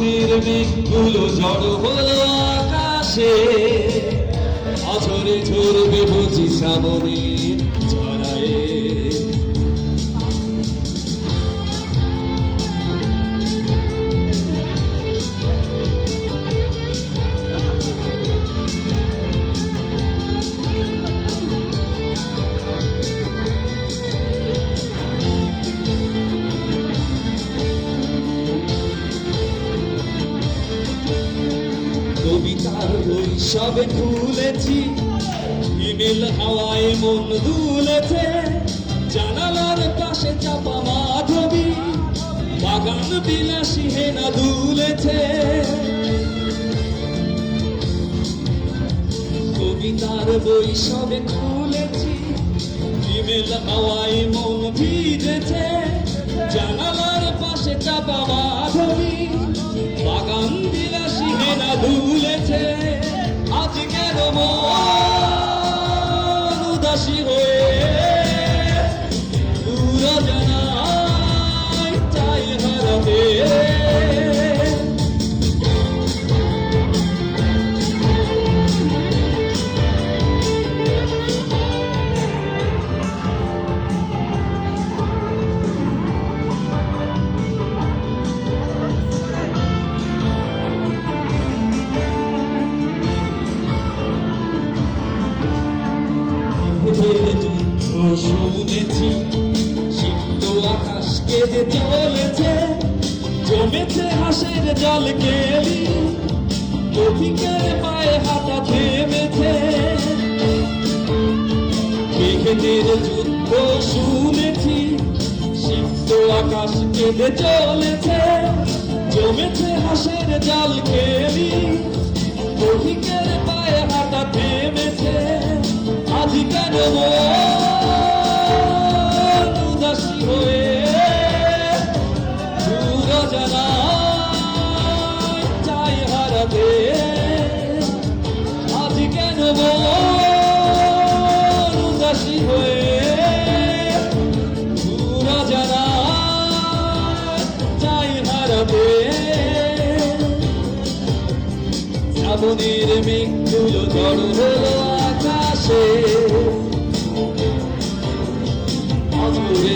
শ্রাবণীর মেঘগুলো জড়ো হলো আকাশে, অঝরে ঝরবে বুঝি শ্রাবণীর ঝরায়ে। কবিতার শৈশবে তুলেছি, হিমেল হাওয়ায় মন দুলেছে, জানালার পাশে চাপা মাধবী, বাগান বিলাসী হেনা দুলেছে। কবিতার বৈশবে খুলেছি, হিমেল হাওয়ায় মন ভিজেছে, জানালার পাশে চাপা মাধবী, বাগান বিলাসী হেনা দুলেছে। আজ কেন মন উদাসী হয়ে দূর জানায় চাই হারাতে। শুনেছি সিক্ত আকাশ কেঁদে চলেছে, জমেছে হাসের জল কেলি, পথিকের পায়ে হাঁটা থেমেছে। মেঘেদের যুদ্ধ শুনেছি, সিক্ত আকাশ কেঁদে চলেছে, জমেছে হাসের জল কেলি, পথিকের পায়ে হাঁটা থেমেছে। আজ কেন উদাসী হয়ে দূর জানায় চাই হারাতে। আজ কেন উদাসী হয়ে দূর জানায় চাই হারাতে। শ্রাবণীর মেঘগুলো জড়ো হলো আকাশে, অঝরে